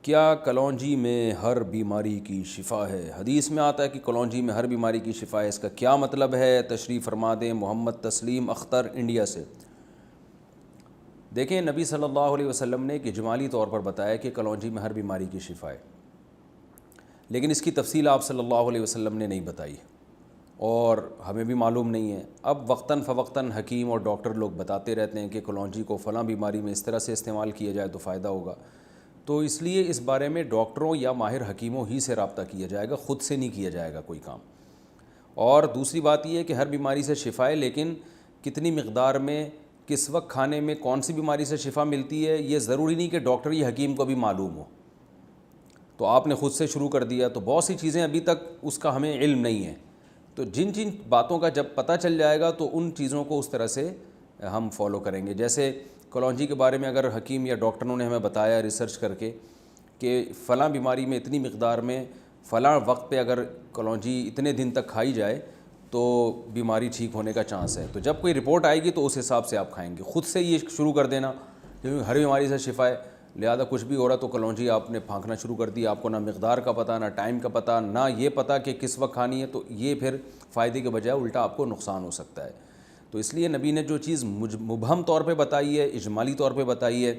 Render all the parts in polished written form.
کیا کلونجی میں ہر بیماری کی شفا ہے؟ حدیث میں آتا ہے کہ کلونجی میں ہر بیماری کی شفا ہے، اس کا کیا مطلب ہے؟ تشریح فرما دیں محمد تسلیم اختر انڈیا سے۔ دیکھیں، نبی صلی اللہ علیہ وسلم نے ایک اجمالی طور پر بتایا کہ کلونجی میں ہر بیماری کی شفا ہے، لیکن اس کی تفصیل آپ صلی اللہ علیہ وسلم نے نہیں بتائی اور ہمیں بھی معلوم نہیں ہے۔ اب وقتاً فوقتاً حکیم اور ڈاکٹر لوگ بتاتے رہتے ہیں کہ کلونجی کو فلاں بیماری میں اس طرح سے استعمال کیا جائے تو فائدہ ہوگا، تو اس لیے اس بارے میں ڈاکٹروں یا ماہر حکیموں ہی سے رابطہ کیا جائے گا، خود سے نہیں کیا جائے گا کوئی کام۔ اور دوسری بات یہ ہے کہ ہر بیماری سے شفا ہے، لیکن کتنی مقدار میں، کس وقت کھانے میں کون سی بیماری سے شفا ملتی ہے، یہ ضروری نہیں کہ ڈاکٹر یا حکیم کو بھی معلوم ہو، تو آپ نے خود سے شروع کر دیا، تو بہت سی چیزیں ابھی تک اس کا ہمیں علم نہیں ہے۔ تو جن جن باتوں کا جب پتہ چل جائے گا تو ان چیزوں کو اس طرح سے ہم فالو کریں گے۔ جیسے کلونجی کے بارے میں اگر حکیم یا ڈاکٹروں نے ہمیں بتایا ریسرچ کر کے کہ فلاں بیماری میں اتنی مقدار میں فلاں وقت پہ اگر کلونجی اتنے دن تک کھائی جائے تو بیماری ٹھیک ہونے کا چانس ہے، تو جب کوئی رپورٹ آئے گی تو اس حساب سے آپ کھائیں گے۔ خود سے یہ شروع کر دینا کیونکہ ہر بیماری سے شفا ہے، لہذا کچھ بھی ہو رہا تو کلونجی آپ نے پھانکنا شروع کر دی، آپ کو نہ مقدار کا پتہ، نہ ٹائم کا پتہ، نہ یہ پتہ کہ کس وقت کھانی ہے، تو یہ پھر فائدے کے بجائے الٹا آپ کو نقصان ہو سکتا ہے۔ تو اس لیے نبی نے جو چیز مبہم طور پہ بتائی ہے، اجمالی طور پہ بتائی ہے،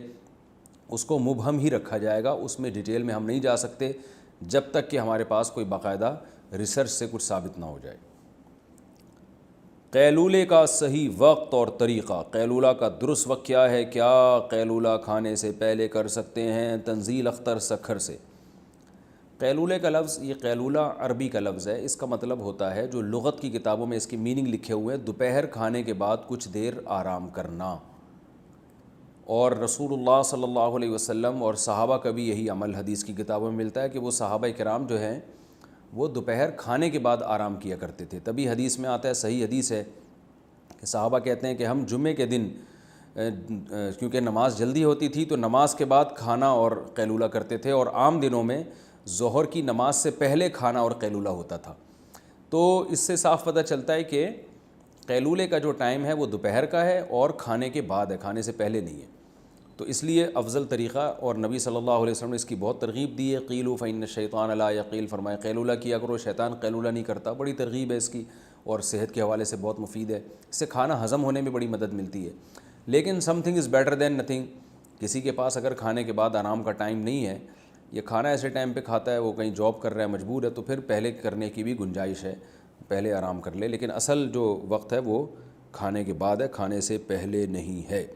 اس کو مبہم ہی رکھا جائے گا، اس میں ڈیٹیل میں ہم نہیں جا سکتے جب تک کہ ہمارے پاس کوئی باقاعدہ ریسرچ سے کچھ ثابت نہ ہو جائے۔ قیلولے کا صحیح وقت اور طریقہ، قیلولہ کا درست وقت کیا ہے؟ کیا قیلولہ کھانے سے پہلے کر سکتے ہیں؟ تنزیل اختر سکھر سے۔ قیلولے کا لفظ، یہ قیلولہ عربی کا لفظ ہے، اس کا مطلب ہوتا ہے، جو لغت کی کتابوں میں اس کی میننگ لکھے ہوئے ہیں، دوپہر کھانے کے بعد کچھ دیر آرام کرنا۔ اور رسول اللہ صلی اللہ علیہ وسلم اور صحابہ کا بھی یہی عمل حدیث کی کتابوں میں ملتا ہے کہ وہ صحابہ کرام جو ہیں وہ دوپہر کھانے کے بعد آرام کیا کرتے تھے۔ تبھی حدیث میں آتا ہے، صحیح حدیث ہے کہ صحابہ کہتے ہیں کہ ہم جمعے کے دن کیونکہ نماز جلدی ہوتی تھی تو نماز کے بعد کھانا اور قیلولہ کرتے تھے، اور عام دنوں میں ظہر کی نماز سے پہلے کھانا اور قیلولہ ہوتا تھا۔ تو اس سے صاف پتہ چلتا ہے کہ قیلولے کا جو ٹائم ہے وہ دوپہر کا ہے اور کھانے کے بعد ہے، کھانے سے پہلے نہیں ہے۔ تو اس لیے افضل طریقہ، اور نبی صلی اللہ علیہ وسلم نے اس کی بہت ترغیب دی ہے، قیلوا فإن الشیطان لا یقیل، فرمائے قیلولہ کیا کرو، شیطان قیلولہ نہیں کرتا، بڑی ترغیب ہے اس کی، اور صحت کے حوالے سے بہت مفید ہے، اس سے کھانا ہضم ہونے میں بڑی مدد ملتی ہے۔ لیکن some thing is better than nothing, کسی کے پاس اگر کھانے کے بعد آرام کا ٹائم نہیں ہے، یہ کھانا ایسے ٹائم پہ کھاتا ہے، وہ کہیں جاب کر رہا ہے، مجبور ہے، تو پھر پہلے کرنے کی بھی گنجائش ہے، پہلے آرام کر لے، لیکن اصل جو وقت ہے وہ کھانے کے بعد ہے، کھانے سے پہلے نہیں ہے۔